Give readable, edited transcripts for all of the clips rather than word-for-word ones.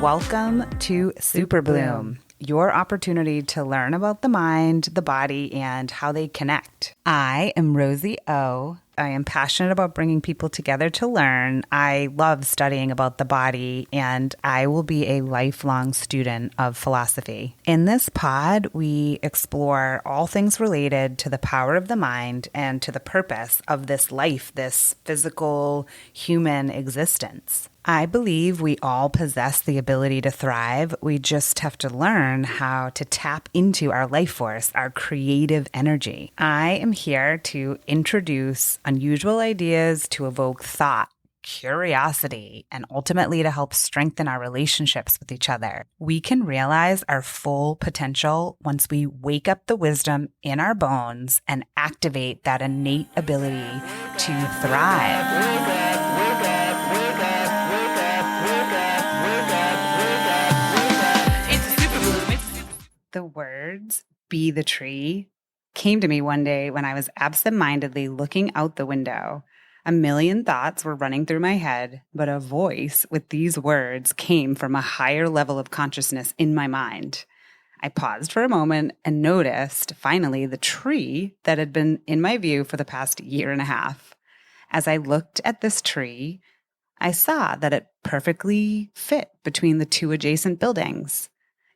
Welcome to Super Bloom, your opportunity to learn about the mind, the body, and how they connect. I am Rosie O. I am passionate about bringing people together to learn. I love studying about the body, and I will be a lifelong student of philosophy. In this pod, we explore all things related to the power of the mind and to the purpose of this life, this physical human existence. I believe we all possess the ability to thrive. We just have to learn how to tap into our life force, our creative energy. I am here to introduce unusual ideas to evoke thought, curiosity, and ultimately to help strengthen our relationships with each other. We can realize our full potential once we wake up the wisdom in our bones and activate that innate ability to thrive. The words, "be the tree," came to me one day when I was absentmindedly looking out the window. A million thoughts were running through my head, but a voice with these words came from a higher level of consciousness in my mind. I paused for a moment and noticed, finally, the tree that had been in my view for the past year and a half. As I looked at this tree, I saw that it perfectly fit between the two adjacent buildings.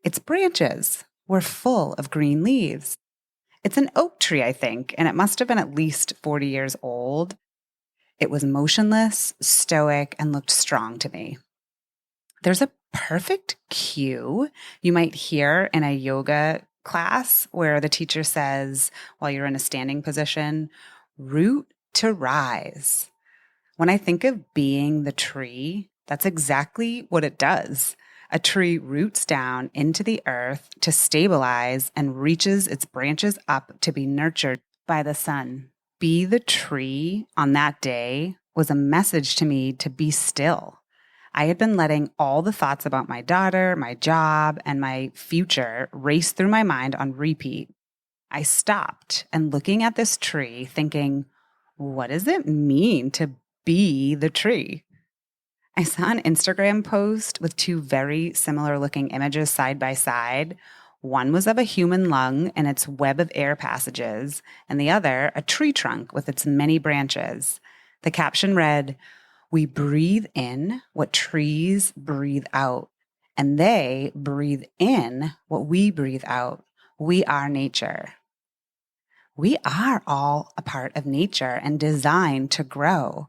Its branches were full of green leaves. It's an oak tree, I think, and it must have been at least 40 years old. It was motionless, stoic, and looked strong to me. There's a perfect cue you might hear in a yoga class where the teacher says, while you're in a standing position, "root to rise." When I think of being the tree, that's exactly what it does. A tree roots down into the earth to stabilize and reaches its branches up to be nurtured by the sun. Be the tree on that day was a message to me to be still. I had been letting all the thoughts about my daughter, my job, and my future race through my mind on repeat. I stopped and looking at this tree thinking, what does it mean to be the tree? I saw an Instagram post with two very similar looking images side by side. One was of a human lung and its web of air passages, and the other a tree trunk with its many branches. The caption read, "We breathe in what trees breathe out, and they breathe in what we breathe out. We are nature." We are all a part of nature and designed to grow.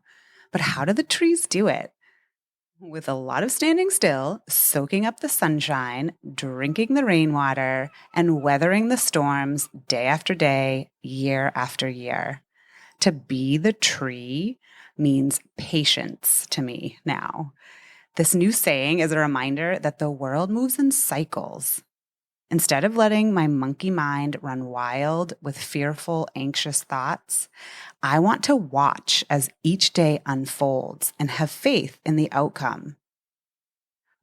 But how do the trees do it? With a lot of standing still, soaking up the sunshine, drinking the rainwater, and weathering the storms day after day, year after year. To be the tree means patience to me now. This new saying is a reminder that the world moves in cycles. Instead of letting my monkey mind run wild with fearful, anxious thoughts, I want to watch as each day unfolds and have faith in the outcome.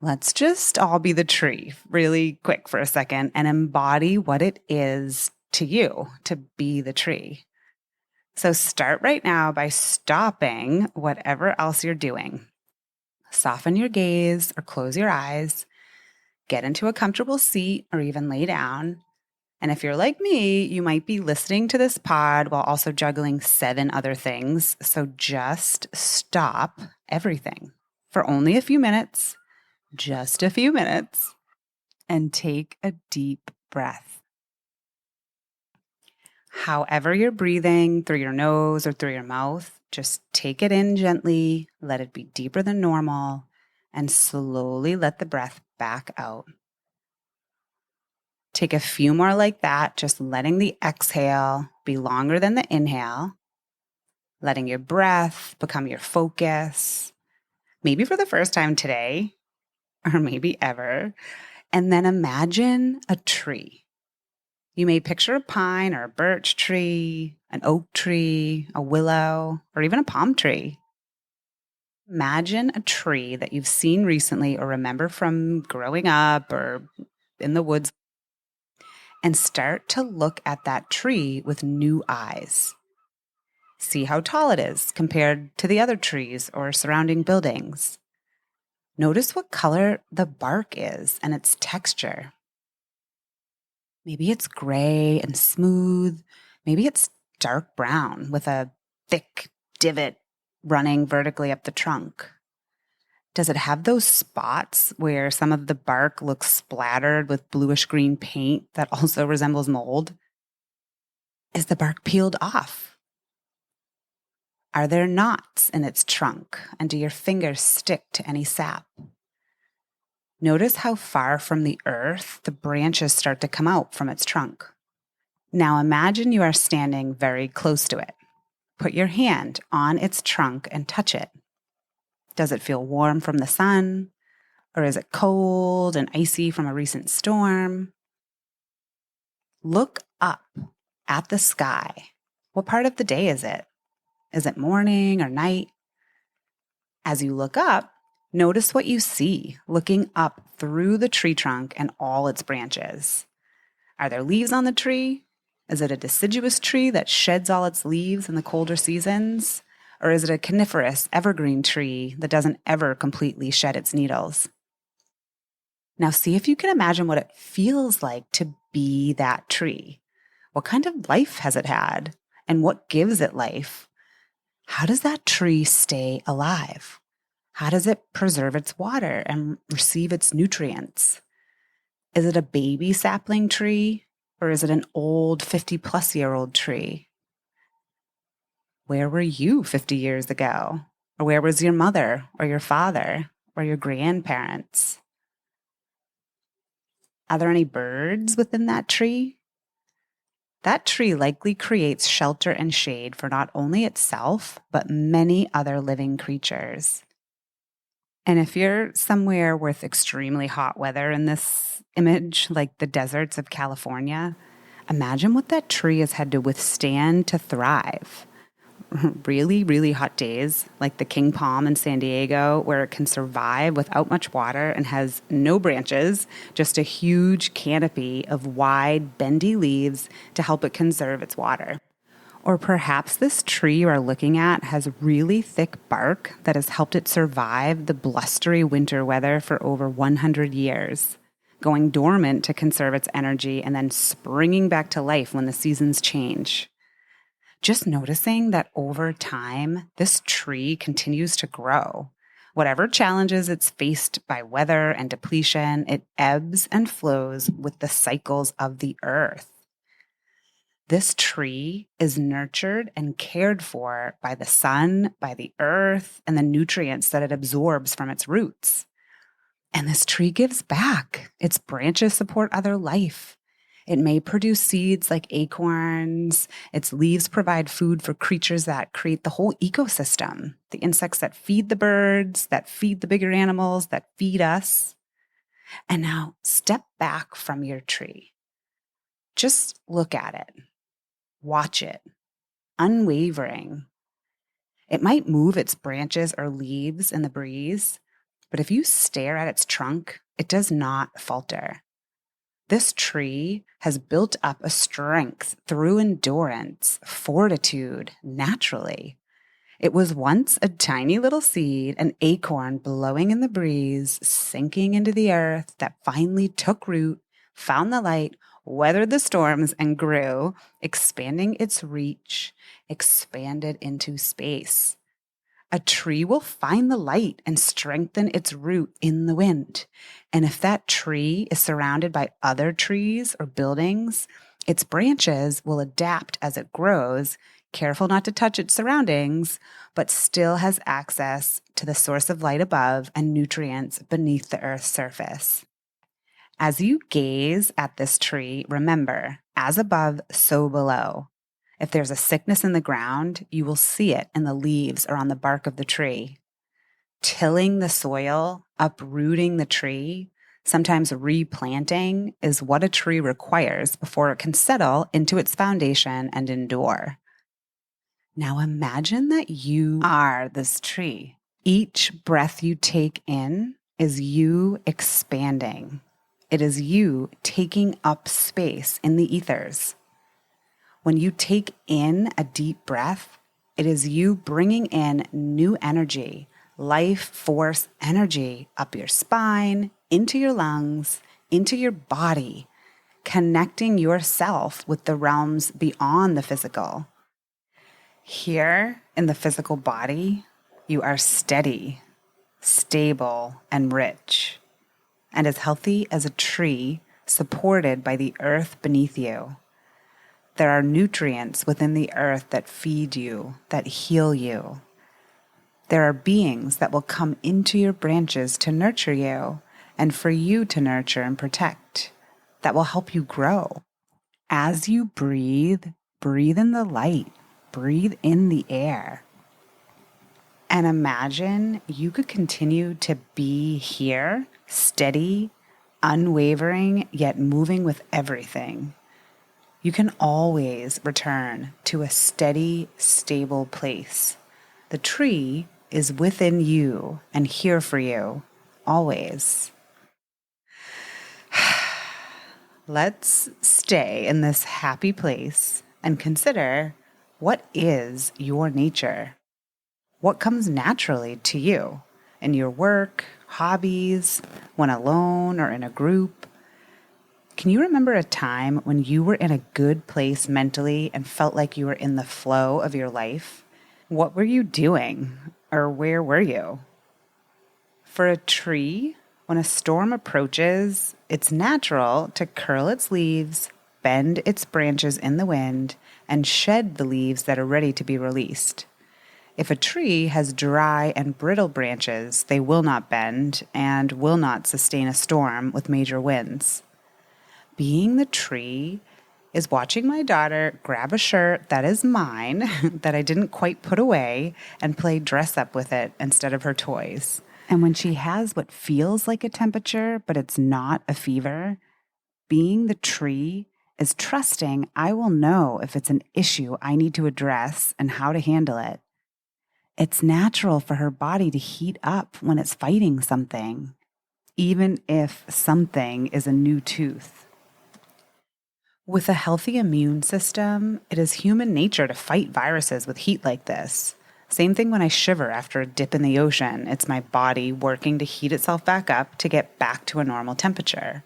Let's just all be the tree really quick for a second and embody what it is to you to be the tree. So start right now by stopping whatever else you're doing. Soften your gaze or close your eyes. Get into a comfortable seat or even lay down. And if you're like me, you might be listening to this pod while also juggling 7 other things. So just stop everything for only a few minutes, just a few minutes, and take a deep breath. However you're breathing, through your nose or through your mouth, just take it in gently, let it be deeper than normal, and slowly let the breath back out. Take a few more like that, just letting the exhale be longer than the inhale, letting your breath become your focus, maybe for the first time today, or maybe ever. And then imagine a tree. You may picture a pine or a birch tree, an oak tree, a willow, or even a palm tree. Imagine a tree that you've seen recently or remember from growing up or in the woods, and start to look at that tree with new eyes. See how tall it is compared to the other trees or surrounding buildings. Notice what color the bark is and its texture. Maybe it's gray and smooth. Maybe it's dark brown with a thick divot running vertically up the trunk. Does it have those spots where some of the bark looks splattered with bluish green paint that also resembles mold? Is the bark peeled off? Are there knots in its trunk, and do your fingers stick to any sap? Notice how far from the earth the branches start to come out from its trunk. Now imagine you are standing very close to it. Put your hand on its trunk and touch it. Does it feel warm from the sun? Or is it cold and icy from a recent storm? Look up at the sky. What part of the day is it? Is it morning or night? As you look up, notice what you see looking up through the tree trunk and all its branches. Are there leaves on the tree? Is it a deciduous tree that sheds all its leaves in the colder seasons? Or is it a coniferous evergreen tree that doesn't ever completely shed its needles? Now see if you can imagine what it feels like to be that tree. What kind of life has it had? And what gives it life? How does that tree stay alive? How does it preserve its water and receive its nutrients? Is it a baby sapling tree? Or is it an old 50-plus-year-old tree? Where were you 50 years ago? Or where was your mother or your father or your grandparents? Are there any birds within that tree? That tree likely creates shelter and shade for not only itself, but many other living creatures. And if you're somewhere with extremely hot weather in this image, like the deserts of California, imagine what that tree has had to withstand to thrive. Really, really hot days, like the king palm in San Diego, where it can survive without much water and has no branches, just a huge canopy of wide, bendy leaves to help it conserve its water. Or perhaps this tree you are looking at has really thick bark that has helped it survive the blustery winter weather for over 100 years, going dormant to conserve its energy and then springing back to life when the seasons change. Just noticing that over time, this tree continues to grow. Whatever challenges it's faced by weather and depletion, it ebbs and flows with the cycles of the earth. This tree is nurtured and cared for by the sun, by the earth, and the nutrients that it absorbs from its roots. And this tree gives back. Its branches support other life. It may produce seeds like acorns. Its leaves provide food for creatures that create the whole ecosystem, the insects that feed the birds, that feed the bigger animals, that feed us. And now step back from your tree. Just look at it. Watch it, unwavering. It might move its branches or leaves in the breeze, but if you stare at its trunk, it does not falter. This tree has built up a strength through endurance, fortitude, naturally. It was once a tiny little seed, an acorn blowing in the breeze, sinking into the earth that finally took root, found the light, weathered the storms, and grew, expanding its reach, expanded into space. A tree will find the light and strengthen its root in the wind. And if that tree is surrounded by other trees or buildings, its branches will adapt as it grows, careful not to touch its surroundings, but still has access to the source of light above and nutrients beneath the earth's surface. As you gaze at this tree, remember, as above, so below. If there's a sickness in the ground, you will see it in the leaves or on the bark of the tree. Tilling the soil, uprooting the tree, sometimes replanting, is what a tree requires before it can settle into its foundation and endure. Now imagine that you are this tree. Each breath you take in is you expanding. It is you taking up space in the ethers. When you take in a deep breath, it is you bringing in new energy, life force energy up your spine, into your lungs, into your body, connecting yourself with the realms beyond the physical. Here in the physical body, you are steady, stable, and rich, and as healthy as a tree supported by the earth beneath you. There are nutrients within the earth that feed you, that heal you. There are beings that will come into your branches to nurture you and for you to nurture and protect, that will help you grow. As you breathe, breathe in the light, breathe in the air. And imagine you could continue to be here, steady, unwavering, yet moving with everything. You can always return to a steady, stable place. The tree is within you and here for you, always. Let's stay in this happy place and consider, what is your nature? What comes naturally to you in your work, hobbies, when alone or in a group? Can you remember a time when you were in a good place mentally and felt like you were in the flow of your life? What were you doing, or where were you? For a tree, when a storm approaches, it's natural to curl its leaves, bend its branches in the wind, and shed the leaves that are ready to be released. If a tree has dry and brittle branches, they will not bend and will not sustain a storm with major winds. Being the tree is watching my daughter grab a shirt that is mine, that I didn't quite put away, and play dress up with it instead of her toys. And when she has what feels like a temperature, but it's not a fever, being the tree is trusting I will know if it's an issue I need to address and how to handle it. It's natural for her body to heat up when it's fighting something, even if something is a new tooth. With a healthy immune system, it is human nature to fight viruses with heat like this. Same thing when I shiver after a dip in the ocean. It's my body working to heat itself back up to get back to a normal temperature.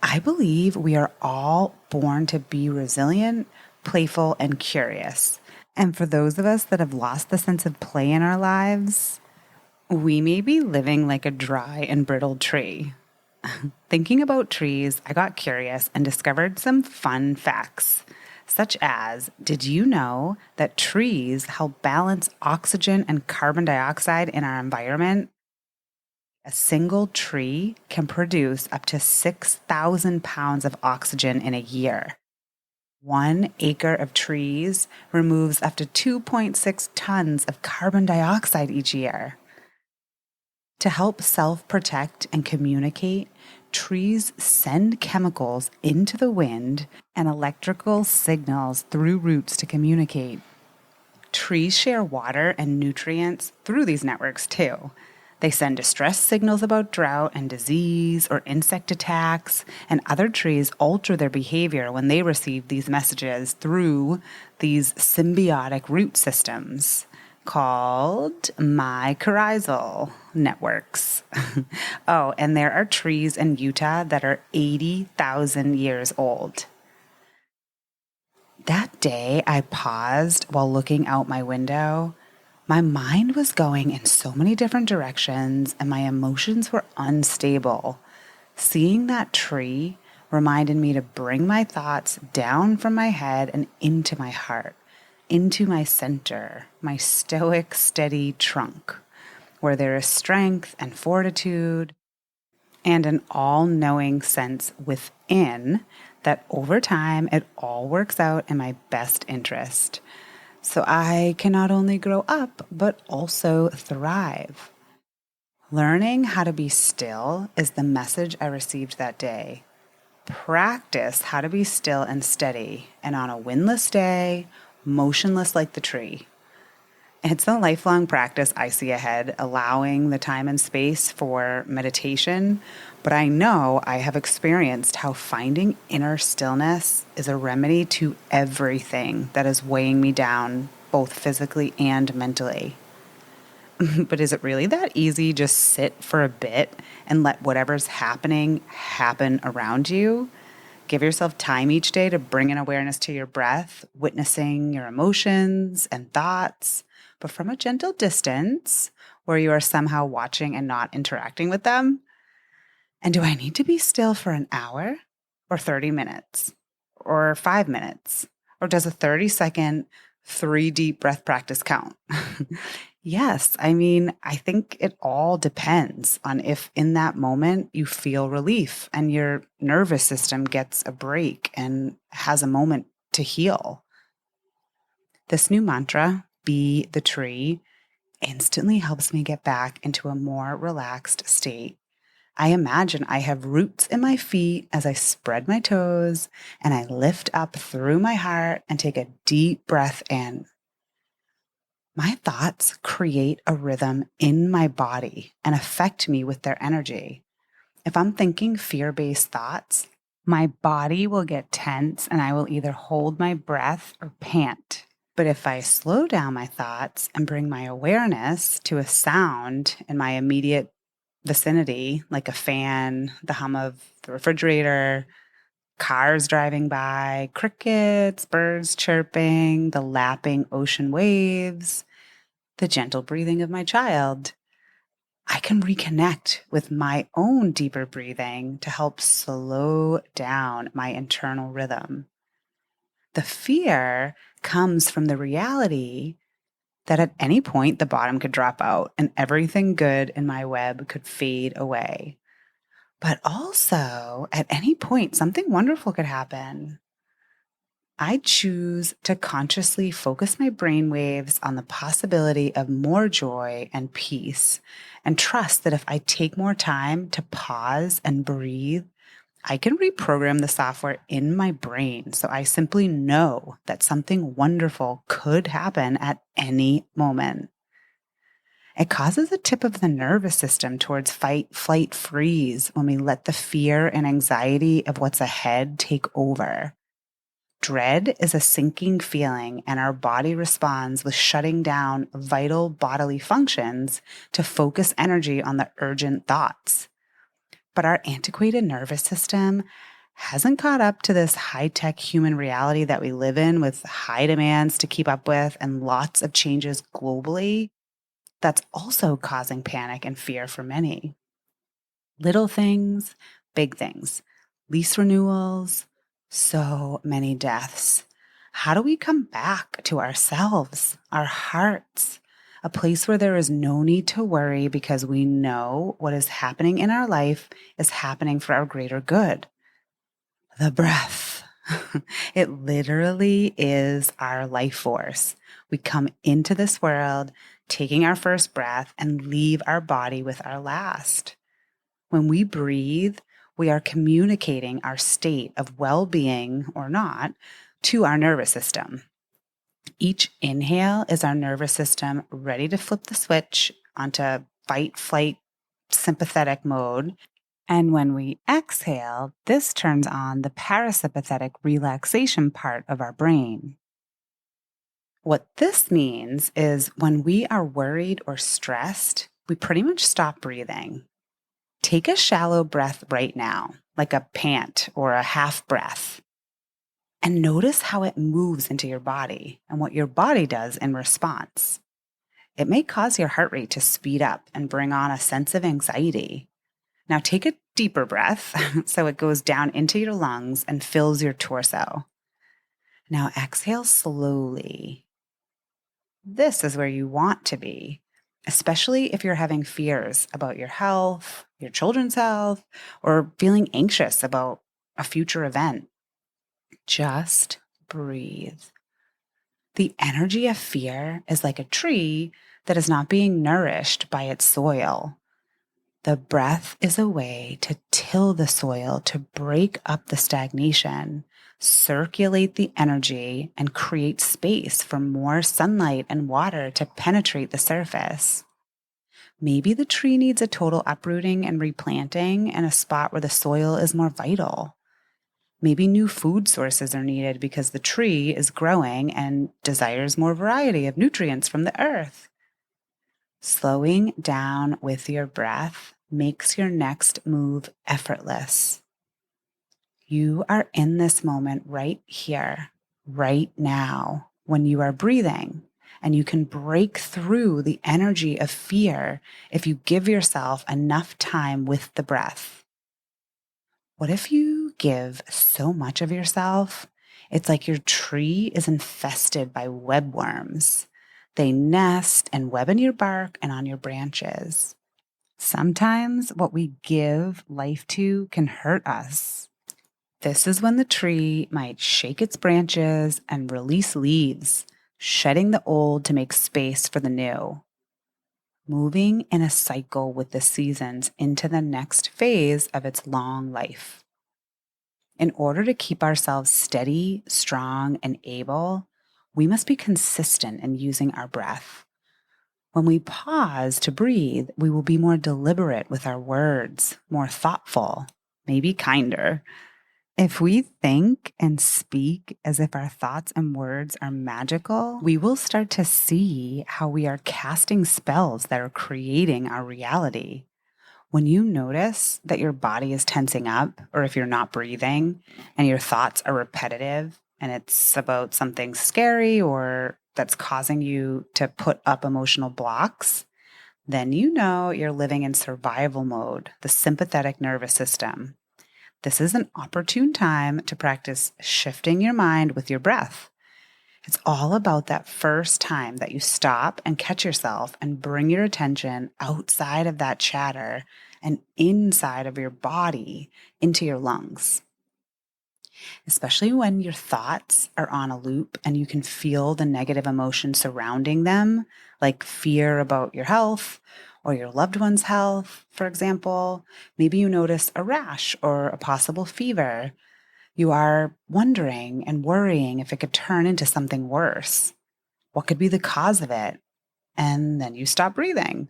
I believe we are all born to be resilient, playful, and curious. And for those of us that have lost the sense of play in our lives, we may be living like a dry and brittle tree. Thinking about trees, I got curious and discovered some fun facts, such as, did you know that trees help balance oxygen and carbon dioxide in our environment? A single tree can produce up to 6,000 pounds of oxygen in a year. 1 acre of trees removes up to 2.6 tons of carbon dioxide each year. To help self-protect and communicate, trees send chemicals into the wind and electrical signals through roots to communicate. Trees share water and nutrients through these networks too. They send distress signals about drought and disease or insect attacks, and other trees alter their behavior when they receive these messages through these symbiotic root systems called mycorrhizal networks. Oh, and there are trees in Utah that are 80,000 years old. That day, I paused while looking out my window. My mind was going in so many different directions, and my emotions were unstable. Seeing that tree reminded me to bring my thoughts down from my head and into my heart, into my center, my stoic, steady trunk, where there is strength and fortitude and an all-knowing sense within that over time it all works out in my best interest. So I can not only grow up, but also thrive. Learning how to be still is the message I received that day. Practice how to be still and steady, and on a windless day, motionless like the tree. It's a lifelong practice I see ahead, allowing the time and space for meditation. But I know I have experienced how finding inner stillness is a remedy to everything that is weighing me down, both physically and mentally. But is it really that easy? Just sit for a bit and let whatever's happening happen around you? Give yourself time each day to bring an awareness to your breath, witnessing your emotions and thoughts, but from a gentle distance where you are somehow watching and not interacting with them. And do I need to be still for an hour or 30 minutes or 5 minutes? Or does a 30-second, 3 deep breath practice count? Yes, I mean, I think it all depends on if in that moment you feel relief and your nervous system gets a break and has a moment to heal. This new mantra, be the tree, instantly helps me get back into a more relaxed state. I imagine I have roots in my feet as I spread my toes and I lift up through my heart and take a deep breath in. My thoughts create a rhythm in my body and affect me with their energy. If I'm thinking fear-based thoughts, my body will get tense and I will either hold my breath or pant. But if I slow down my thoughts and bring my awareness to a sound in my immediate vicinity, like a fan, the hum of the refrigerator, cars driving by, crickets, birds chirping, the lapping ocean waves, the gentle breathing of my child, I can reconnect with my own deeper breathing to help slow down my internal rhythm. The fear comes from the reality that at any point the bottom could drop out and everything good in my web could fade away. But also, at any point, something wonderful could happen. I choose to consciously focus my brain waves on the possibility of more joy and peace, and trust that if I take more time to pause and breathe, I can reprogram the software in my brain so I simply know that something wonderful could happen at any moment. It causes a tip of the nervous system towards fight, flight, freeze when we let the fear and anxiety of what's ahead take over. Dread is a sinking feeling, and our body responds with shutting down vital bodily functions to focus energy on the urgent thoughts. But our antiquated nervous system hasn't caught up to this high-tech human reality that we live in with high demands to keep up with and lots of changes globally. That's also causing panic and fear for many. Little things, big things, lease renewals, so many deaths. How do we come back to ourselves, our hearts, a place where there is no need to worry because we know what is happening in our life is happening for our greater good? The breath. It literally is our life force. We come into this world taking our first breath and leave our body with our last. When we breathe, we are communicating our state of well-being or not to our nervous system. Each inhale is our nervous system ready to flip the switch onto fight, flight, sympathetic mode. And when we exhale, this turns on the parasympathetic relaxation part of our brain. What this means is when we are worried or stressed, we pretty much stop breathing. Take a shallow breath right now, like a pant or a half breath, and notice how it moves into your body and what your body does in response. It may cause your heart rate to speed up and bring on a sense of anxiety. Now take a deeper breath so it goes down into your lungs and fills your torso. Now exhale slowly. This is where you want to be, especially if you're having fears about your health, your children's health, or feeling anxious about a future event. Just breathe. The energy of fear is like a tree that is not being nourished by its soil. The breath is a way to till the soil, to break up the stagnation, circulate the energy, and create space for more sunlight and water to penetrate the surface. Maybe the tree needs a total uprooting and replanting in a spot where the soil is more vital. Maybe new food sources are needed because the tree is growing and desires more variety of nutrients from the earth. Slowing down with your breath makes your next move effortless. You are in this moment right here, right now, when you are breathing, and you can break through the energy of fear if you give yourself enough time with the breath. What if you give so much of yourself? It's like your tree is infested by webworms. They nest and web in your bark and on your branches. Sometimes what we give life to can hurt us. This is when the tree might shake its branches and release leaves, shedding the old to make space for the new. Moving in a cycle with the seasons into the next phase of its long life. In order to keep ourselves steady, strong, and able, we must be consistent in using our breath. When we pause to breathe, we will be more deliberate with our words, more thoughtful, maybe kinder. If we think and speak as if our thoughts and words are magical, we will start to see how we are casting spells that are creating our reality. When you notice that your body is tensing up, or if you're not breathing and your thoughts are repetitive and it's about something scary or that's causing you to put up emotional blocks, then you know you're living in survival mode, the sympathetic nervous system. This is an opportune time to practice shifting your mind with your breath. It's all about that first time that you stop and catch yourself and bring your attention outside of that chatter and inside of your body into your lungs. Especially when your thoughts are on a loop and you can feel the negative emotion surrounding them, like fear about your health or your loved one's health, for example. Maybe you notice a rash or a possible fever. You are wondering and worrying if it could turn into something worse. What could be the cause of it? And then you stop breathing.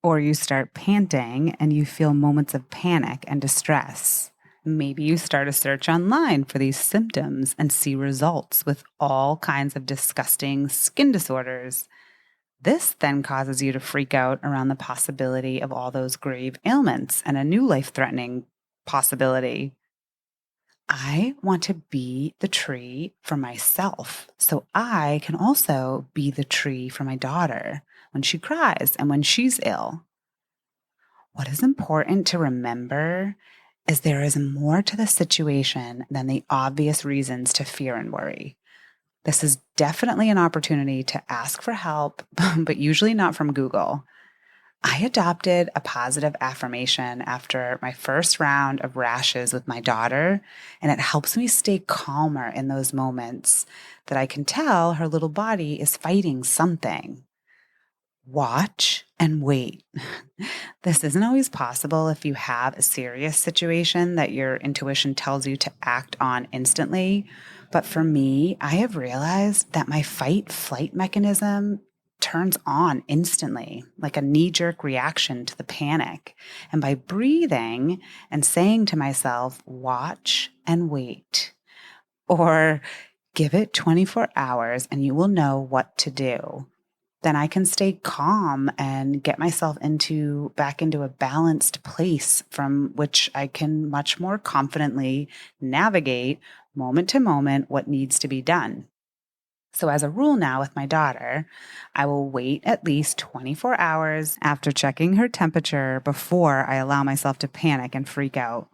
Or you start panting and you feel moments of panic and distress. Maybe you start a search online for these symptoms and see results with all kinds of disgusting skin disorders. This then causes you to freak out around the possibility of all those grave ailments and a new life-threatening possibility. I want to be the tree for myself so I can also be the tree for my daughter when she cries and when she's ill. What is important to remember is there is more to the situation than the obvious reasons to fear and worry. This is definitely an opportunity to ask for help, but usually not from Google. I adopted a positive affirmation after my first round of rashes with my daughter, and it helps me stay calmer in those moments that I can tell her little body is fighting something. Watch and wait. This isn't always possible if you have a serious situation that your intuition tells you to act on instantly. But for me, I have realized that my fight flight mechanism turns on instantly, like a knee jerk reaction to the panic. And by breathing and saying to myself, watch and wait, or give it 24 hours and you will know what to do, then I can stay calm and get myself back into a balanced place from which I can much more confidently navigate moment to moment what needs to be done. So as a rule now with my daughter, I will wait at least 24 hours after checking her temperature before I allow myself to panic and freak out.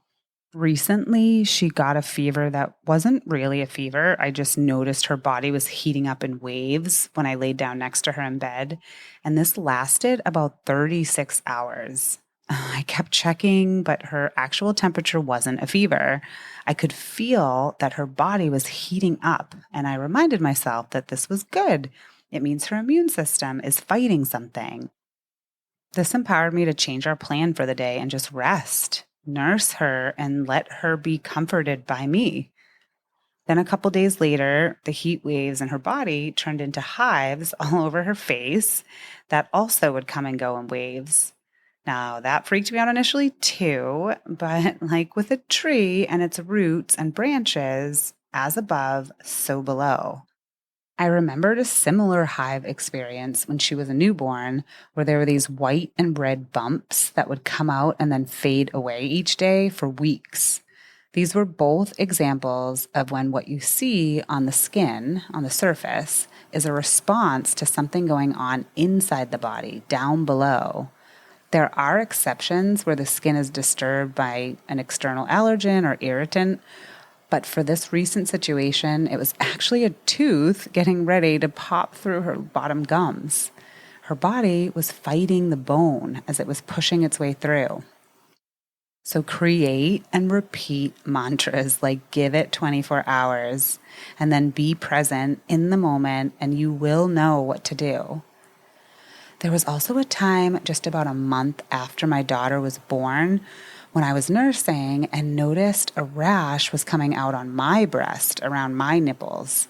Recently, she got a fever that wasn't really a fever. I just noticed her body was heating up in waves when I laid down next to her in bed. And this lasted about 36 hours. I kept checking, but her actual temperature wasn't a fever. I could feel that her body was heating up, and I reminded myself that this was good. It means her immune system is fighting something. This empowered me to change our plan for the day and just rest, nurse her, and let her be comforted by me. Then a couple days later, the heat waves in her body turned into hives all over her face that also would come and go in waves. Now, that freaked me out initially too, but like with a tree and its roots and branches, as above, so below. I remembered a similar hive experience when she was a newborn, where there were these white and red bumps that would come out and then fade away each day for weeks. These were both examples of when what you see on the skin, on the surface, is a response to something going on inside the body, down below. There are exceptions where the skin is disturbed by an external allergen or irritant, but for this recent situation, it was actually a tooth getting ready to pop through her bottom gums. Her body was fighting the bone as it was pushing its way through. So create and repeat mantras like give it 24 hours and then be present in the moment and you will know what to do. There was also a time just about a month after my daughter was born when I was nursing and noticed a rash was coming out on my breast around my nipples.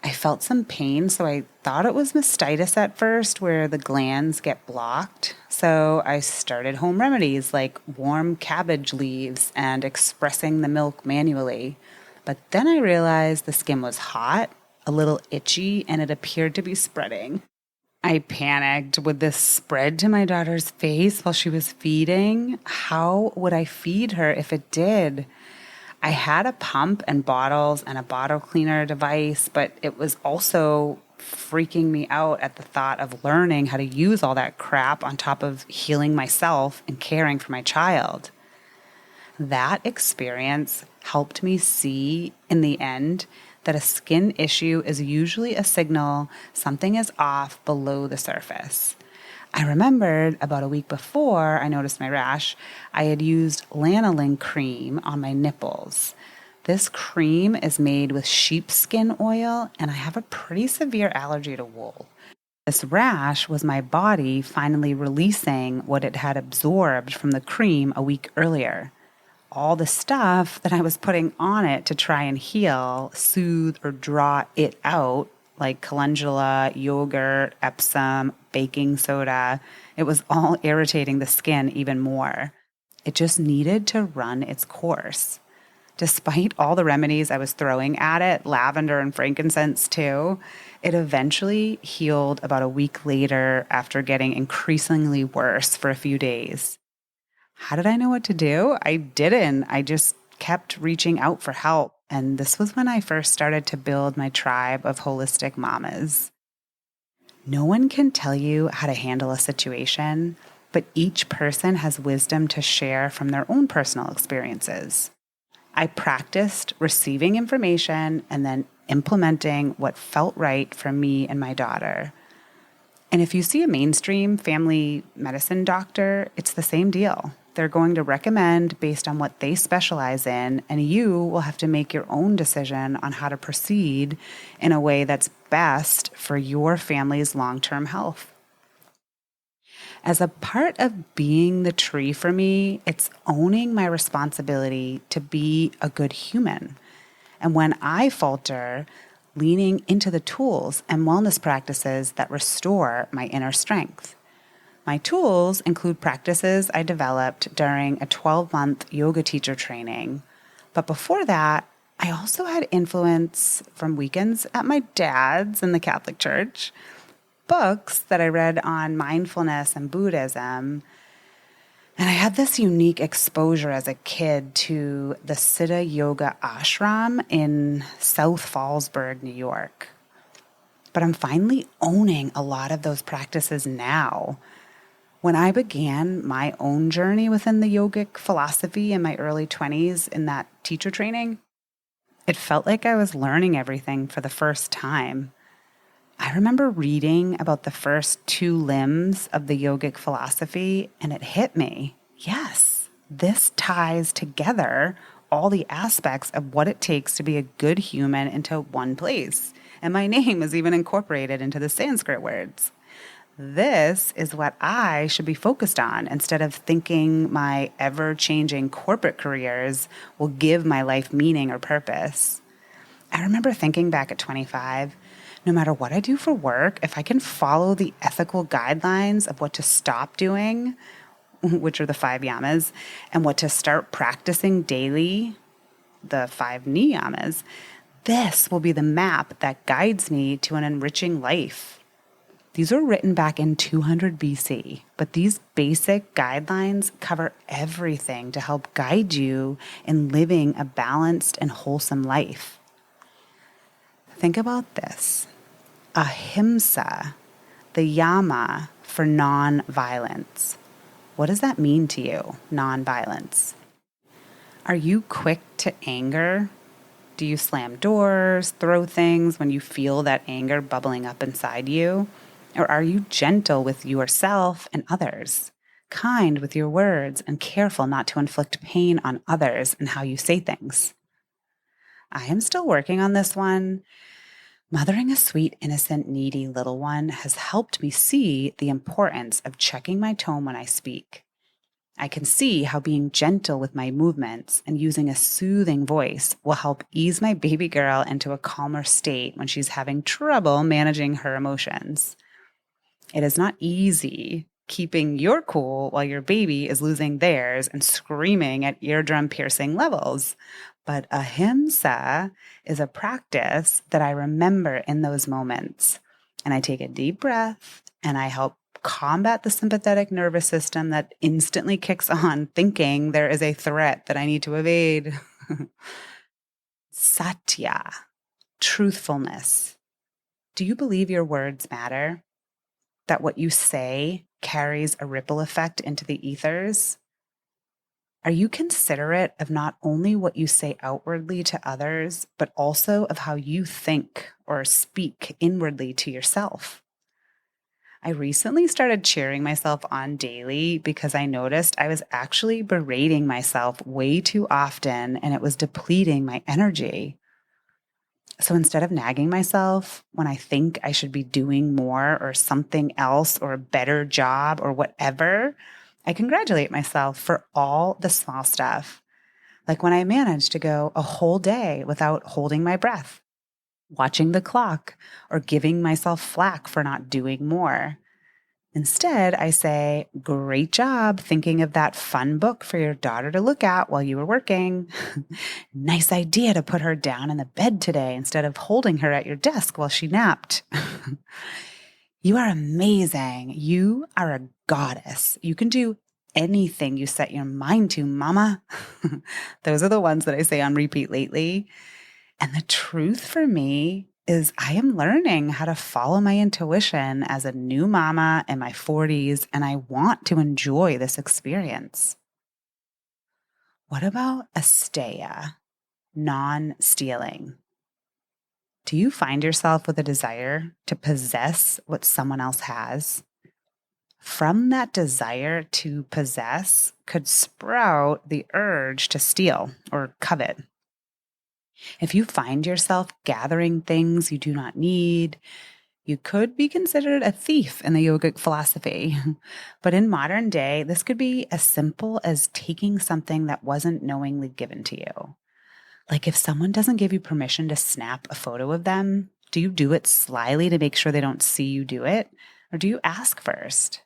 I felt some pain, so I thought it was mastitis at first, where the glands get blocked. So I started home remedies like warm cabbage leaves and expressing the milk manually. But then I realized the skin was hot, a little itchy, and it appeared to be spreading. I panicked. Would this spread to my daughter's face while she was feeding? How would I feed her if it did? I had a pump and bottles and a bottle cleaner device, but it was also freaking me out at the thought of learning how to use all that crap on top of healing myself and caring for my child. That experience helped me see in the end that a skin issue is usually a signal something is off below the surface. I remembered about a week before I noticed my rash, I had used lanolin cream on my nipples. This cream is made with sheepskin oil, and I have a pretty severe allergy to wool. This rash was my body finally releasing what it had absorbed from the cream a week earlier. All the stuff that I was putting on it to try and heal, soothe, or draw it out, like calendula, yogurt, Epsom, baking soda, it was all irritating the skin even more. It just needed to run its course. Despite all the remedies I was throwing at it, lavender and frankincense too, it eventually healed about a week later after getting increasingly worse for a few days. How did I know what to do? I didn't. I just kept reaching out for help. And this was when I first started to build my tribe of holistic mamas. No one can tell you how to handle a situation, but each person has wisdom to share from their own personal experiences. I practiced receiving information and then implementing what felt right for me and my daughter. And if you see a mainstream family medicine doctor, it's the same deal. They're going to recommend based on what they specialize in, and you will have to make your own decision on how to proceed in a way that's best for your family's long-term health. As a part of being the tree for me, it's owning my responsibility to be a good human. And when I falter, leaning into the tools and wellness practices that restore my inner strength. My tools include practices I developed during a 12-month yoga teacher training. But before that, I also had influence from weekends at my dad's in the Catholic Church, books that I read on mindfulness and Buddhism, and I had this unique exposure as a kid to the Siddha Yoga Ashram in South Fallsburg, New York. But I'm finally owning a lot of those practices now. When I began my own journey within the yogic philosophy in my early 20s in that teacher training, it felt like I was learning everything for the first time. I remember reading about the first 2 limbs of the yogic philosophy, and it hit me. Yes, this ties together all the aspects of what it takes to be a good human into one place. And my name is even incorporated into the Sanskrit words. This is what I should be focused on instead of thinking my ever-changing corporate careers will give my life meaning or purpose. I remember thinking back at 25, no matter what I do for work, if I can follow the ethical guidelines of what to stop doing, which are the five yamas, and what to start practicing daily, the five niyamas, this will be the map that guides me to an enriching life. These were written back in 200 BC, but these basic guidelines cover everything to help guide you in living a balanced and wholesome life. Think about this. Ahimsa, the yama for non-violence. What does that mean to you, non-violence? Are you quick to anger? Do you slam doors, throw things when you feel that anger bubbling up inside you? Or are you gentle with yourself and others, kind with your words, and careful not to inflict pain on others in how you say things? I am still working on this one. Mothering a sweet, innocent, needy little one has helped me see the importance of checking my tone when I speak. I can see how being gentle with my movements and using a soothing voice will help ease my baby girl into a calmer state when she's having trouble managing her emotions. It is not easy keeping your cool while your baby is losing theirs and screaming at eardrum-piercing levels. But ahimsa is a practice that I remember in those moments. And I take a deep breath and I help combat the sympathetic nervous system that instantly kicks on thinking there is a threat that I need to evade. Satya, truthfulness. Do you believe your words matter? That what you say carries a ripple effect into the ethers? Are you considerate of not only what you say outwardly to others, but also of how you think or speak inwardly to yourself? I recently started cheering myself on daily because I noticed I was actually berating myself way too often and it was depleting my energy. So instead of nagging myself when I think I should be doing more or something else or a better job or whatever, I congratulate myself for all the small stuff. Like when I managed to go a whole day without holding my breath, watching the clock, or giving myself flack for not doing more. Instead, I say, great job thinking of that fun book for your daughter to look at while you were working. Nice idea to put her down in the bed today instead of holding her at your desk while she napped. You are amazing. You are a goddess. You can do anything you set your mind to, mama. Those are the ones that I say on repeat lately. And the truth for me is I am learning how to follow my intuition as a new mama in my 40s, and I want to enjoy this experience. What about asteya, non-stealing? Do you find yourself with a desire to possess what someone else has? From that desire to possess could sprout the urge to steal or covet. If you find yourself gathering things you do not need, you could be considered a thief in the yogic philosophy. But in modern day, this could be as simple as taking something that wasn't knowingly given to you. Like if someone doesn't give you permission to snap a photo of them, do you do it slyly to make sure they don't see you do it? Or do you ask first?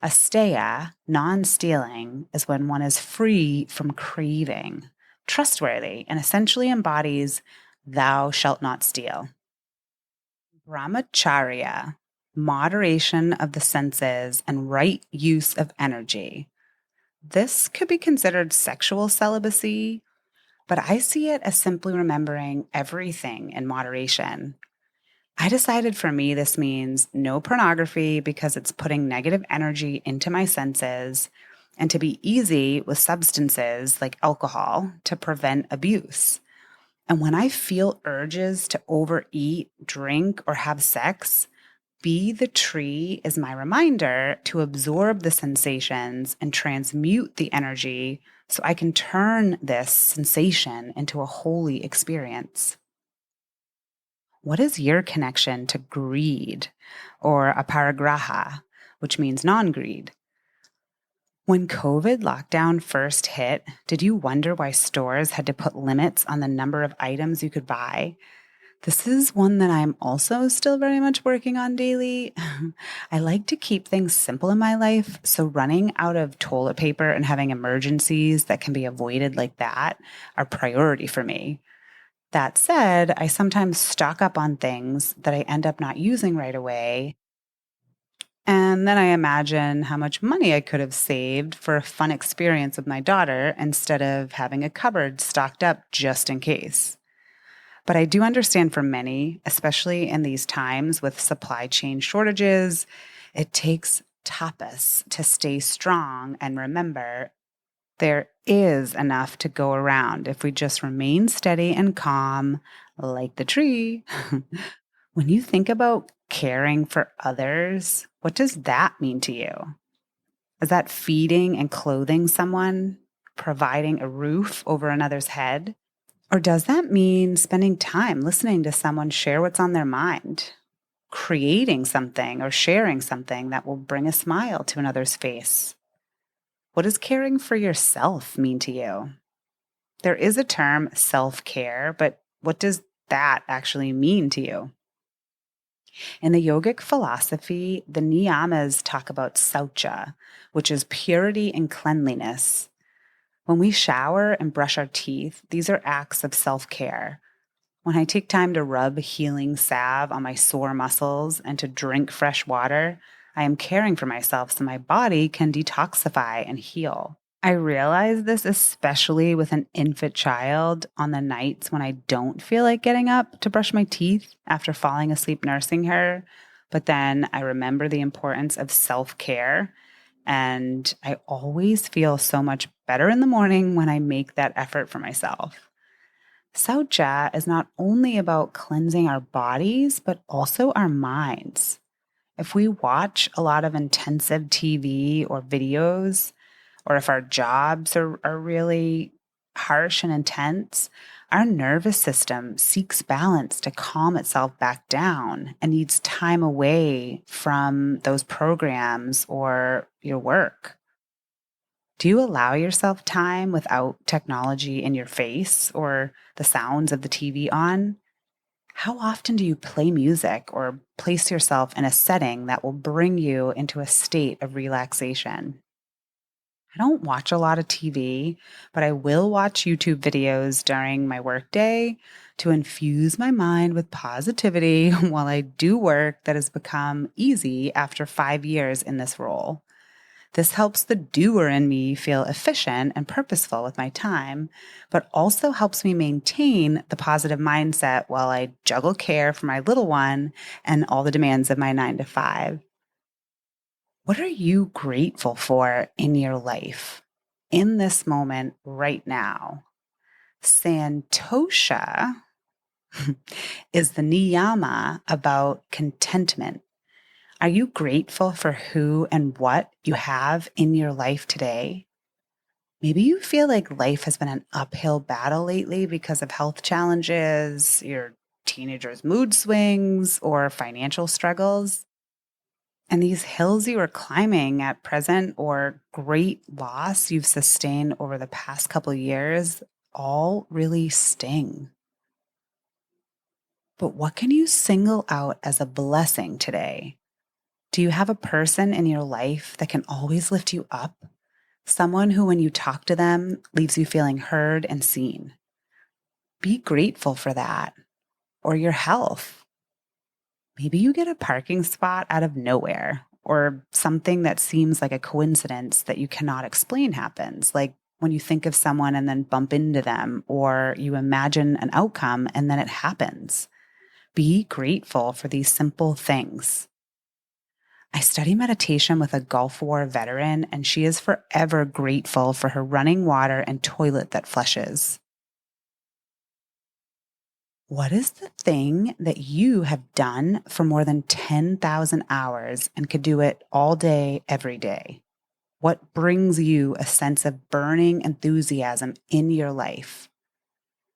Asteya, non-stealing, is when one is free from craving, trustworthy, and essentially embodies thou shalt not steal. Brahmacharya, moderation of the senses and right use of energy. This could be considered sexual celibacy, but I see it as simply remembering everything in moderation. I decided for me this means no pornography because it's putting negative energy into my senses, and to be easy with substances like alcohol to prevent abuse. And when I feel urges to overeat, drink, or have sex, be the tree is my reminder to absorb the sensations and transmute the energy so I can turn this sensation into a holy experience. What is your connection to greed or aparigraha, which means non-greed? When COVID lockdown first hit, did you wonder why stores had to put limits on the number of items you could buy? This is one that I'm also still very much working on daily. I like to keep things simple in my life, so running out of toilet paper and having emergencies that can be avoided like that are priority for me. That said, I sometimes stock up on things that I end up not using right away. And then I imagine how much money I could have saved for a fun experience with my daughter instead of having a cupboard stocked up just in case. But I do understand for many, especially in these times with supply chain shortages, it takes tapas to stay strong and remember there is enough to go around if we just remain steady and calm, like the tree. When you think about caring for others, what does that mean to you? Is that feeding and clothing someone, providing a roof over another's head? Or does that mean spending time listening to someone share what's on their mind, creating something or sharing something that will bring a smile to another's face? What does caring for yourself mean to you? There is a term self care, but what does that actually mean to you? In the yogic philosophy, the niyamas talk about saucha, which is purity and cleanliness. When we shower and brush our teeth, these are acts of self care. When I take time to rub healing salve on my sore muscles and to drink fresh water, I am caring for myself so my body can detoxify and heal. I realize this especially with an infant child on the nights when I don't feel like getting up to brush my teeth after falling asleep nursing her. But then I remember the importance of self care. And I always feel so much better in the morning when I make that effort for myself. Saucha is not only about cleansing our bodies, but also our minds. If we watch a lot of intensive TV or videos, or if our jobs are really harsh and intense, our nervous system seeks balance to calm itself back down and needs time away from those programs or your work. Do you allow yourself time without technology in your face or the sounds of the TV on? How often do you play music or place yourself in a setting that will bring you into a state of relaxation? I don't watch a lot of TV, but I will watch YouTube videos during my workday to infuse my mind with positivity while I do work that has become easy after 5 years in this role. This helps the doer in me feel efficient and purposeful with my time, but also helps me maintain the positive mindset while I juggle care for my little one and all the demands of my 9 to 5. What are you grateful for in your life in this moment right now? Santosha is the niyama about contentment. Are you grateful for who and what you have in your life today? Maybe you feel like life has been an uphill battle lately because of health challenges, your teenager's mood swings, or financial struggles. And these hills you are climbing at present or great loss you've sustained over the past couple of years all really sting. But what can you single out as a blessing today? Do you have a person in your life that can always lift you up? Someone who, when you talk to them, leaves you feeling heard and seen. Be grateful for that. Or your health. Maybe you get a parking spot out of nowhere, or something that seems like a coincidence that you cannot explain happens, like when you think of someone and then bump into them, or you imagine an outcome and then it happens. Be grateful for these simple things. I study meditation with a Gulf War veteran, and she is forever grateful for her running water and toilet that flushes. What is the thing that you have done for more than 10,000 hours and could do it all day, every day? What brings you a sense of burning enthusiasm in your life?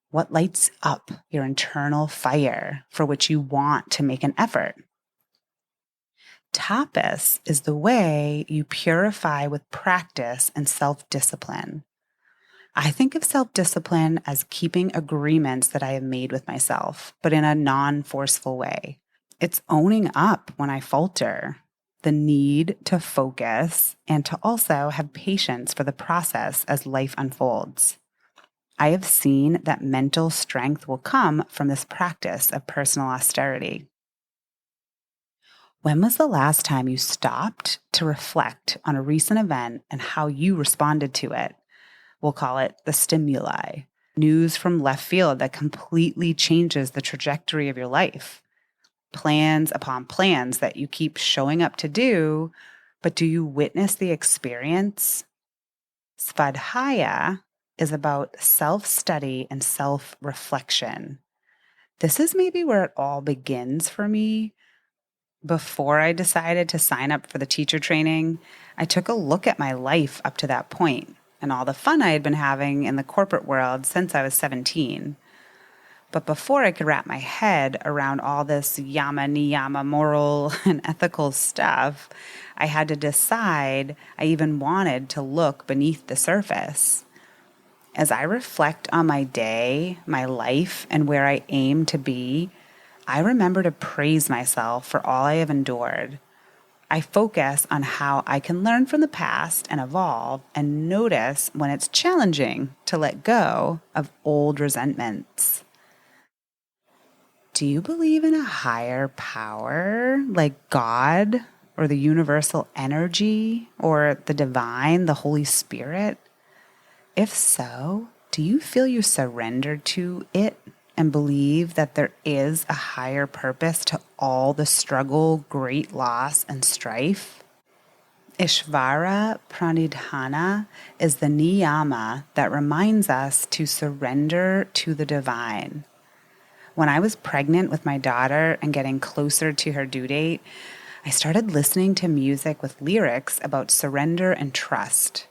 What lights up your internal fire for which you want to make an effort? Tapas is the way you purify with practice and self-discipline. I think of self-discipline as keeping agreements that I have made with myself, but in a non-forceful way. It's owning up when I falter, the need to focus, and to also have patience for the process as life unfolds. I have seen that mental strength will come from this practice of personal austerity. When was the last time you stopped to reflect on a recent event and how you responded to it? We'll call it the stimuli, news from left field that completely changes the trajectory of your life, plans upon plans that you keep showing up to do, but do you witness the experience? Svadhyaya is about self-study and self-reflection. This is maybe where it all begins for me. Before I decided to sign up for the teacher training, I took a look at my life up to that point and all the fun I had been having in the corporate world since I was 17. But before I could wrap my head around all this yama niyama moral and ethical stuff, I had to decide I even wanted to look beneath the surface. As I reflect on my day, my life, and where I aim to be, I remember to praise myself for all I have endured. I focus on how I can learn from the past and evolve and notice when it's challenging to let go of old resentments. Do you believe in a higher power like God or the universal energy or the divine, the Holy Spirit? If so, do you feel you surrendered to it and believe that there is a higher purpose to all the struggle, great loss, and strife? Ishvara Pranidhana is the niyama that reminds us to surrender to the divine. When I was pregnant with my daughter and getting closer to her due date, I started listening to music with lyrics about surrender and trust.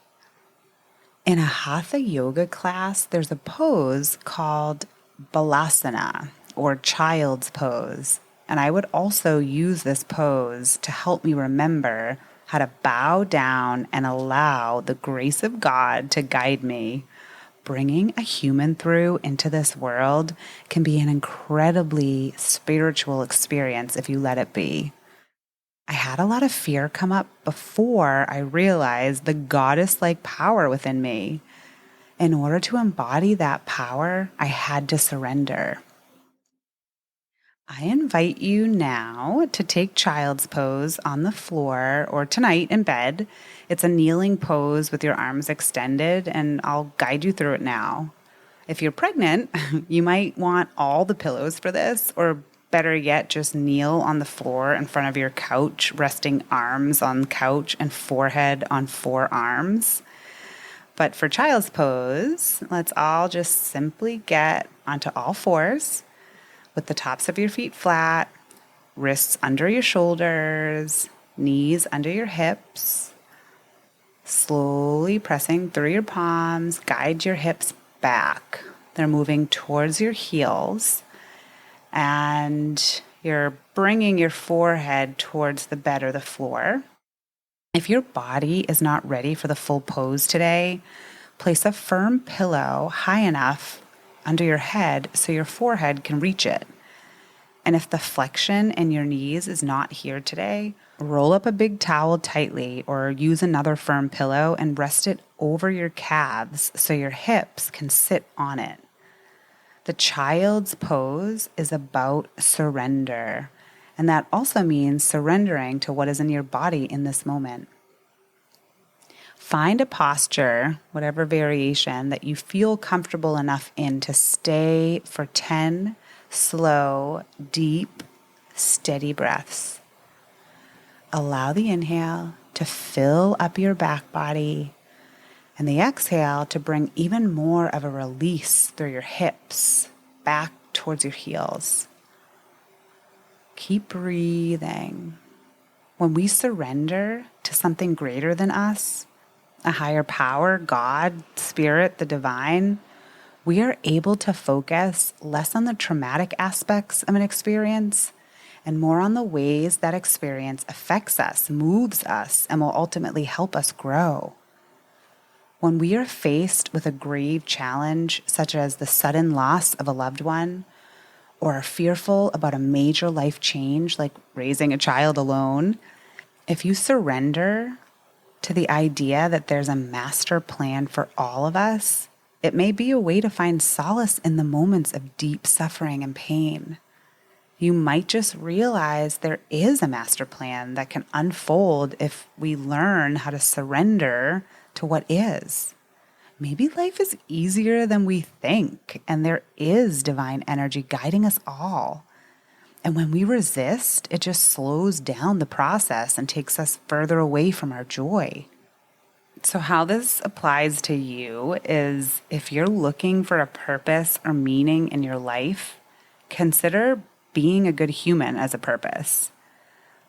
In a hatha yoga class, there's a pose called balasana, or child's pose. And I would also use this pose to help me remember how to bow down and allow the grace of God to guide me. Bringing a human through into this world can be an incredibly spiritual experience if you let it be. I had a lot of fear come up before I realized the goddess-like power within me. In order to embody that power, I had to surrender. I invite you now to take child's pose on the floor or tonight in bed. It's a kneeling pose with your arms extended, and I'll guide you through it now. If you're pregnant, you might want all the pillows for this, or better yet, just kneel on the floor in front of your couch, resting arms on couch and forehead on forearms. But for child's pose, let's all just simply get onto all fours with the tops of your feet flat, wrists under your shoulders, knees under your hips. Slowly pressing through your palms, guide your hips back. They're moving towards your heels, and you're bringing your forehead towards the bed or the floor. If your body is not ready for the full pose today, place a firm pillow high enough under your head so your forehead can reach it. And if the flexion in your knees is not here today, roll up a big towel tightly or use another firm pillow and rest it over your calves so your hips can sit on it. The child's pose is about surrender. And that also means surrendering to what is in your body in this moment. Find a posture, whatever variation, that you feel comfortable enough in to stay for 10 slow, deep, steady breaths. Allow the inhale to fill up your back body and the exhale to bring even more of a release through your hips back towards your heels. Keep breathing. When we surrender to something greater than us, a higher power, God, Spirit, the divine, we are able to focus less on the traumatic aspects of an experience and more on the ways that experience affects us, moves us, and will ultimately help us grow. When we are faced with a grave challenge, such as the sudden loss of a loved one, or are fearful about a major life change like raising a child alone, if you surrender to the idea that there's a master plan for all of us, it may be a way to find solace in the moments of deep suffering and pain. You might just realize there is a master plan that can unfold if we learn how to surrender to what is. Maybe life is easier than we think, and there is divine energy guiding us all. And when we resist, it just slows down the process and takes us further away from our joy. So, how this applies to you is if you're looking for a purpose or meaning in your life, consider being a good human as a purpose.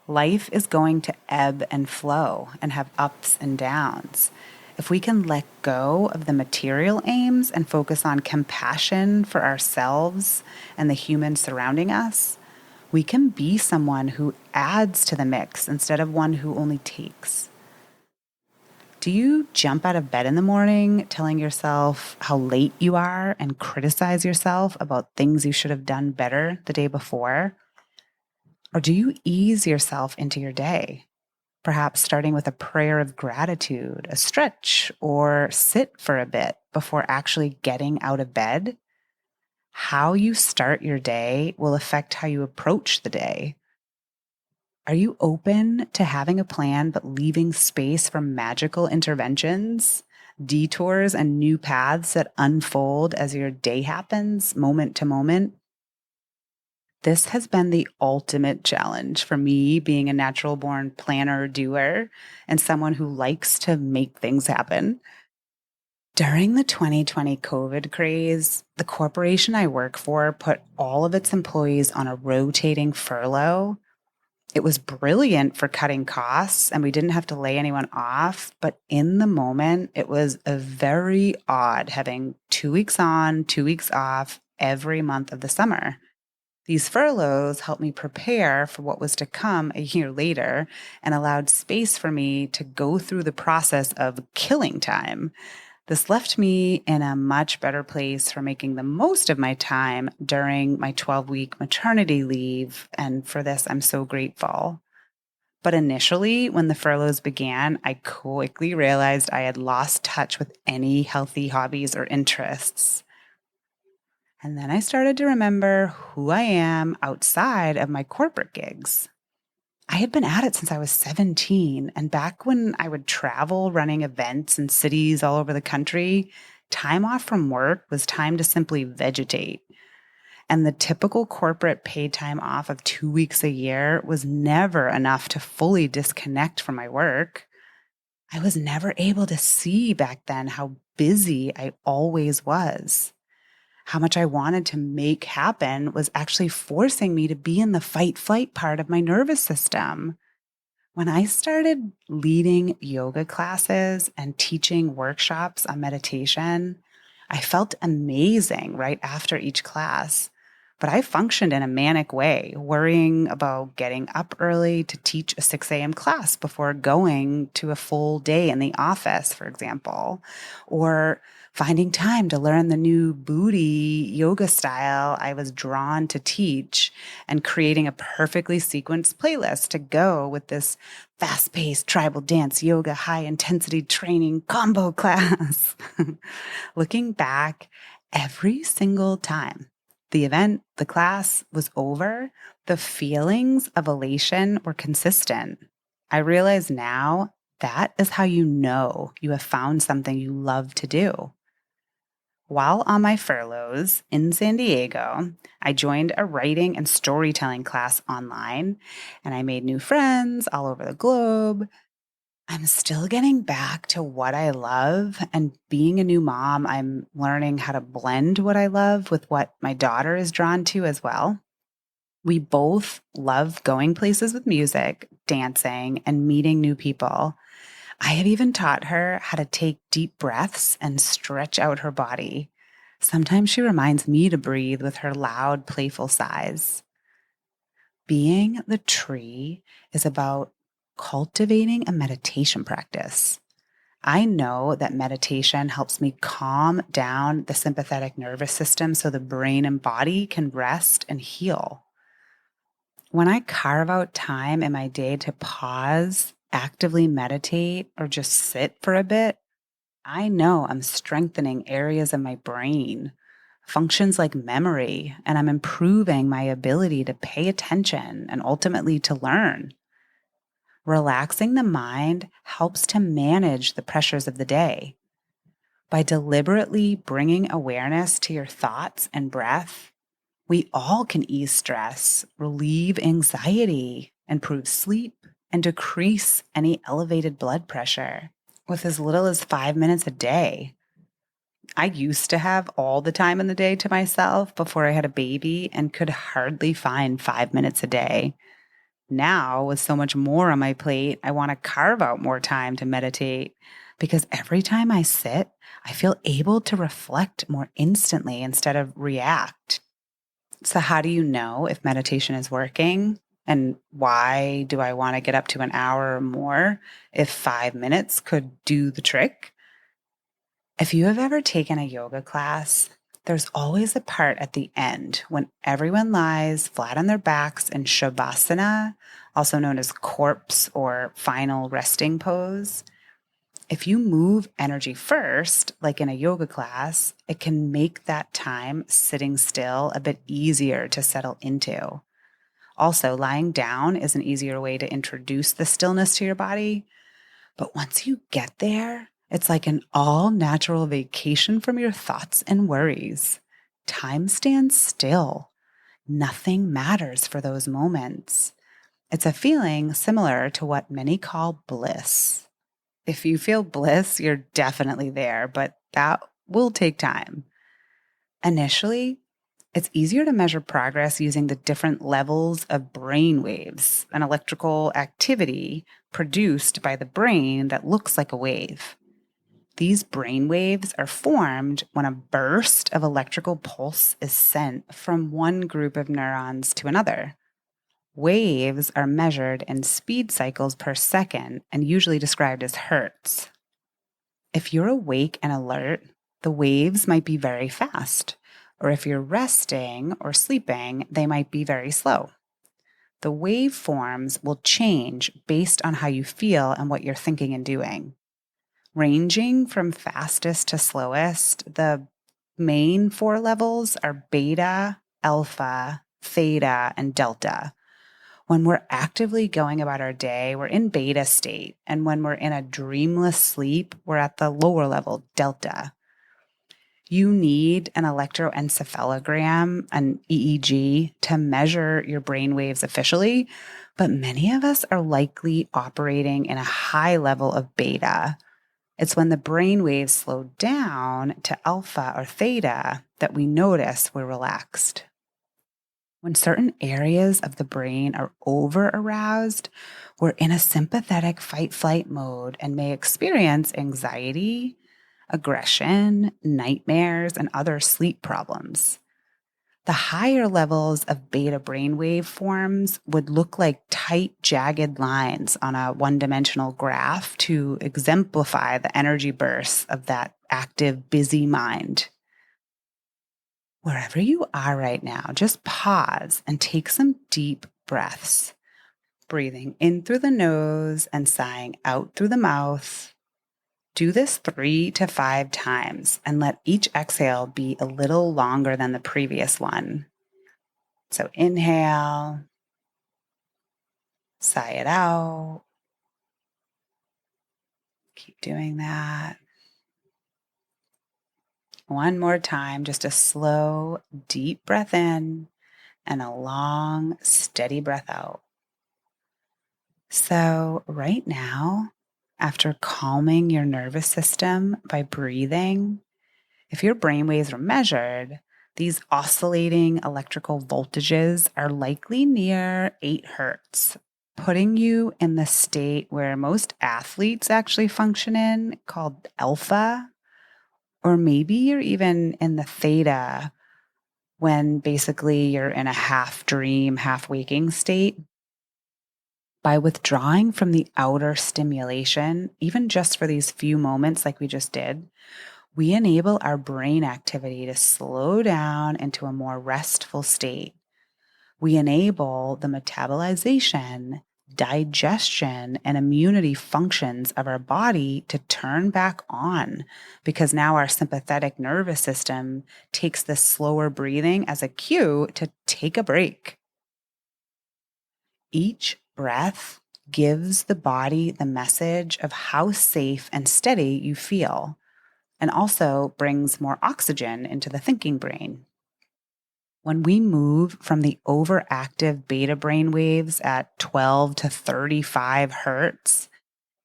Life is going to ebb and flow and have ups and downs. If we can let go of the material aims and focus on compassion for ourselves and the humans surrounding us, we can be someone who adds to the mix instead of one who only takes. Do you jump out of bed in the morning telling yourself how late you are and criticize yourself about things you should have done better the day before? Or do you ease yourself into your day? Perhaps starting with a prayer of gratitude, a stretch, or sit for a bit before actually getting out of bed? How you start your day will affect how you approach the day. Are you open to having a plan but leaving space for magical interventions, detours, and new paths that unfold as your day happens, moment to moment? This has been the ultimate challenge for me, being a natural born planner doer and someone who likes to make things happen. During the 2020 COVID craze, the corporation I work for put all of its employees on a rotating furlough. It was brilliant for cutting costs and we didn't have to lay anyone off. But in the moment, it was a very odd having 2 weeks on, 2 weeks off every month of the summer. These furloughs helped me prepare for what was to come a year later and allowed space for me to go through the process of killing time. This left me in a much better place for making the most of my time during my 12-week maternity leave. And for this, I'm so grateful. But initially, when the furloughs began, I quickly realized I had lost touch with any healthy hobbies or interests. And then I started to remember who I am outside of my corporate gigs. I had been at it since I was 17. And back when I would travel running events in cities all over the country, time off from work was time to simply vegetate. And the typical corporate paid time off of 2 weeks a year was never enough to fully disconnect from my work. I was never able to see back then how busy I always was. How much I wanted to make happen was actually forcing me to be in the fight flight part of my nervous system. When I started leading yoga classes and teaching workshops on meditation, I felt amazing right after each class. But I functioned in a manic way, worrying about getting up early to teach a 6 a.m. class before going to a full day in the office, for example, or finding time to learn the new booty yoga style I was drawn to teach and creating a perfectly sequenced playlist to go with this fast-paced tribal dance yoga high-intensity training combo class. Looking back, every single time the event, the class was over, the feelings of elation were consistent. I realize now that is how you know you have found something you love to do. While on my furloughs in San Diego, I joined a writing and storytelling class online, and I made new friends all over the globe. I'm still getting back to what I love, and being a new mom, I'm learning how to blend what I love with what my daughter is drawn to as well. We both love going places with music, dancing, and meeting new people. I have even taught her how to take deep breaths and stretch out her body. Sometimes she reminds me to breathe with her loud, playful sighs. Being the tree is about cultivating a meditation practice. I know that meditation helps me calm down the sympathetic nervous system so the brain and body can rest and heal. When I carve out time in my day to pause, actively meditate, or just sit for a bit, I know I'm strengthening areas of my brain, functions like memory, and I'm improving my ability to pay attention and ultimately to learn. Relaxing the mind helps to manage the pressures of the day. By deliberately bringing awareness to your thoughts and breath, we all can ease stress, relieve anxiety, improve sleep, and decrease any elevated blood pressure with as little as 5 minutes a day. I used to have all the time in the day to myself before I had a baby and could hardly find 5 minutes a day. Now, with so much more on my plate, I want to carve out more time to meditate because every time I sit, I feel able to reflect more instantly instead of react. So, how do you know if meditation is working? And why do I want to get up to an hour or more if 5 minutes could do the trick? If you have ever taken a yoga class, there's always a part at the end when everyone lies flat on their backs in shavasana, also known as corpse or final resting pose. If you move energy first, like in a yoga class, it can make that time sitting still a bit easier to settle into. Also, lying down is an easier way to introduce the stillness to your body. But once you get there, it's like an all natural vacation from your thoughts and worries. Time stands still. Nothing matters for those moments. It's a feeling similar to what many call bliss. If you feel bliss, you're definitely there, but that will take time. Initially, it's easier to measure progress using the different levels of brain waves, an electrical activity produced by the brain that looks like a wave. These brain waves are formed when a burst of electrical pulse is sent from one group of neurons to another. Waves are measured in speed cycles per second and usually described as hertz. If you're awake and alert, the waves might be very fast, or if you're resting or sleeping, they might be very slow. The waveforms will change based on how you feel and what you're thinking and doing. Ranging from fastest to slowest, the main four levels are beta, alpha, theta, and delta. When we're actively going about our day, we're in beta state. And when we're in a dreamless sleep, we're at the lower level, delta. You need an electroencephalogram, an EEG, to measure your brain waves officially, but many of us are likely operating in a high level of beta. It's when the brain waves slow down to alpha or theta that we notice we're relaxed. When certain areas of the brain are over aroused, we're in a sympathetic fight-flight mode and may experience anxiety, aggression, nightmares, and other sleep problems. The higher levels of beta brainwave forms would look like tight, jagged lines on a one-dimensional graph to exemplify the energy bursts of that active, busy mind. Wherever you are right now, just pause and take some deep breaths, breathing in through the nose and sighing out through the mouth. Do this 3 to 5 times and let each exhale be a little longer than the previous one. So inhale, sigh it out. Keep doing that. One more time, just a slow, deep breath in and a long, steady breath out. So right now, after calming your nervous system by breathing, if your brain waves are measured, these oscillating electrical voltages are likely near 8 hertz, putting you in the state where most athletes actually function in, called alpha, or maybe you're even in the theta, when basically you're in a half dream, half waking state. By withdrawing from the outer stimulation, even just for these few moments like we just did, we enable our brain activity to slow down into a more restful state. We enable the metabolization, digestion, and immunity functions of our body to turn back on because now our sympathetic nervous system takes this slower breathing as a cue to take a break. Each breath gives the body the message of how safe and steady you feel, and also brings more oxygen into the thinking brain. When we move from the overactive beta brain waves at 12 to 35 hertz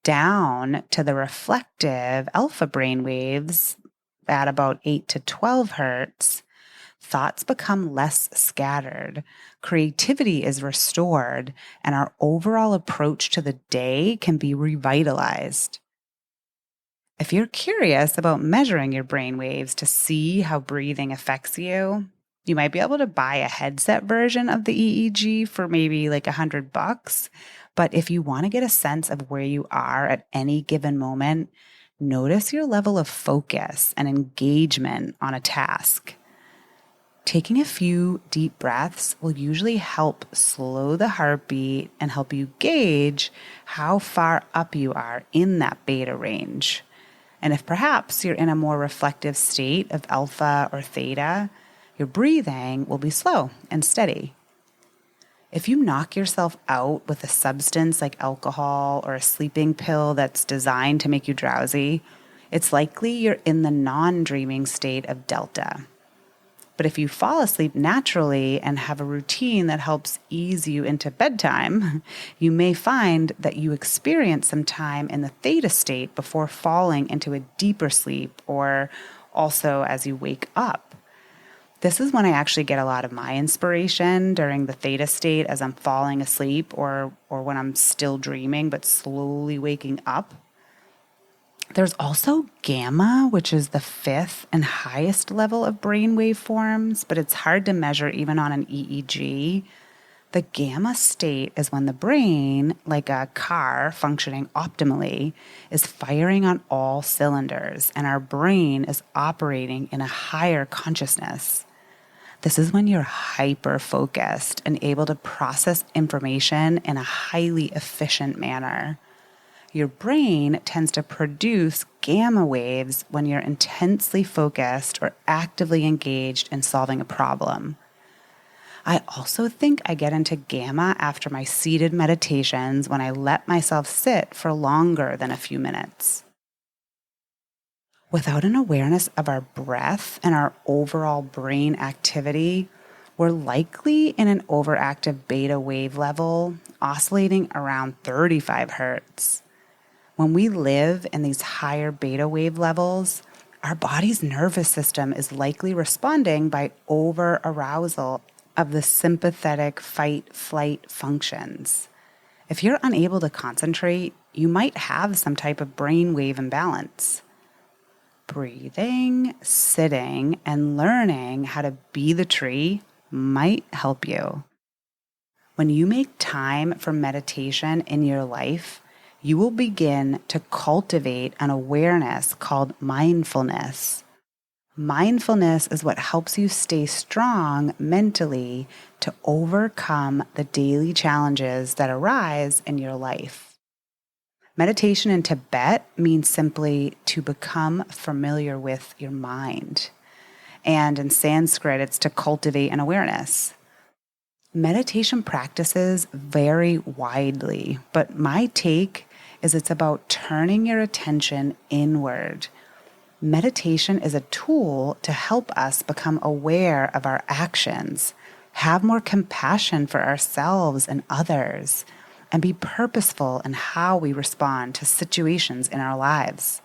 down to the reflective alpha brain waves at about 8 to 12 hertz, thoughts become less scattered, creativity is restored, and our overall approach to the day can be revitalized. If you're curious about measuring your brain waves to see how breathing affects you, you might be able to buy a headset version of the EEG for maybe like $100. But if you want to get a sense of where you are at any given moment, notice your level of focus and engagement on a task. Taking a few deep breaths will usually help slow the heartbeat and help you gauge how far up you are in that beta range. And if perhaps you're in a more reflective state of alpha or theta, your breathing will be slow and steady. If you knock yourself out with a substance like alcohol or a sleeping pill that's designed to make you drowsy, it's likely you're in the non-dreaming state of delta. But if you fall asleep naturally and have a routine that helps ease you into bedtime, you may find that you experience some time in the theta state before falling into a deeper sleep, or also as you wake up. This is when I actually get a lot of my inspiration, during the theta state as I'm falling asleep, or when I'm still dreaming but slowly waking up. There's also gamma, which is the fifth and highest level of brainwave forms, but it's hard to measure even on an EEG. The gamma state is when the brain, like a car functioning optimally, is firing on all cylinders, and our brain is operating in a higher consciousness. This is when you're hyper-focused and able to process information in a highly efficient manner. Your brain tends to produce gamma waves when you're intensely focused or actively engaged in solving a problem. I also think I get into gamma after my seated meditations when I let myself sit for longer than a few minutes. Without an awareness of our breath and our overall brain activity, we're likely in an overactive beta wave level, oscillating around 35 hertz. When we live in these higher beta wave levels, our body's nervous system is likely responding by over-arousal of the sympathetic fight-flight functions. If you're unable to concentrate, you might have some type of brainwave imbalance. Breathing, sitting, and learning how to be the tree might help you. When you make time for meditation in your life, you will begin to cultivate an awareness called mindfulness. Mindfulness is what helps you stay strong mentally to overcome the daily challenges that arise in your life. Meditation in Tibet means simply to become familiar with your mind. And in Sanskrit, it's to cultivate an awareness. Meditation practices vary widely, but my take is it's about turning your attention inward. Meditation is a tool to help us become aware of our actions, have more compassion for ourselves and others, and be purposeful in how we respond to situations in our lives.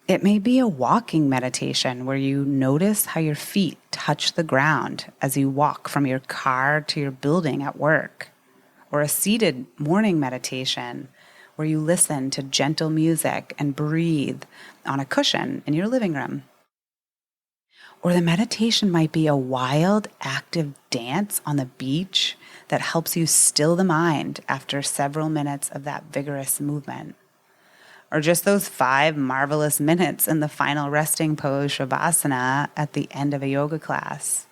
It may be a walking meditation where you notice how your feet touch the ground as you walk from your car to your building at work, or a seated morning meditation where you listen to gentle music and breathe on a cushion in your living room. Or the meditation might be a wild, active dance on the beach that helps you still the mind after several minutes of that vigorous movement. Or just those 5 marvelous minutes in the final resting pose, Shavasana, at the end of a yoga class.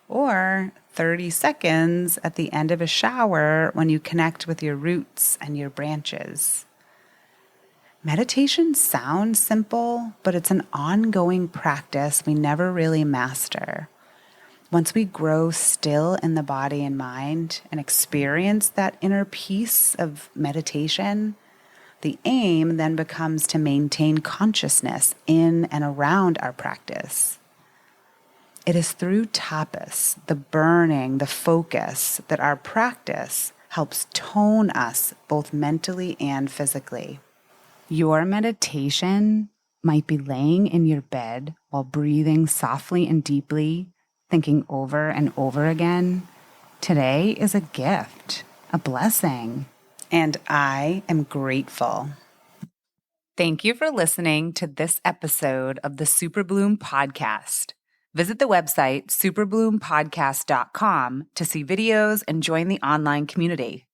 Or 30 seconds at the end of a shower when you connect with your roots and your branches. Meditation sounds simple, but it's an ongoing practice we never really master. Once we grow still in the body and mind and experience that inner peace of meditation, the aim then becomes to maintain consciousness in and around our practice. It is through tapas, the burning, the focus, that our practice helps tone us both mentally and physically. Your meditation might be laying in your bed while breathing softly and deeply, thinking over and over again. Today is a gift, a blessing, and I am grateful. Thank you for listening to this episode of the Super Bloom Podcast. Visit the website superbloompodcast.com to see videos and join the online community.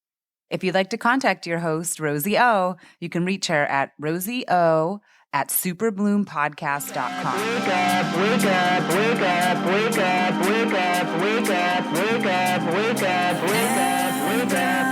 If you'd like to contact your host, Rosie O, you can reach her at rosieo@superbloompodcast.com. Wake up, wake up, wake up, wake up, wake up, wake up, wake up, wake up, wake up, wake up, wake up.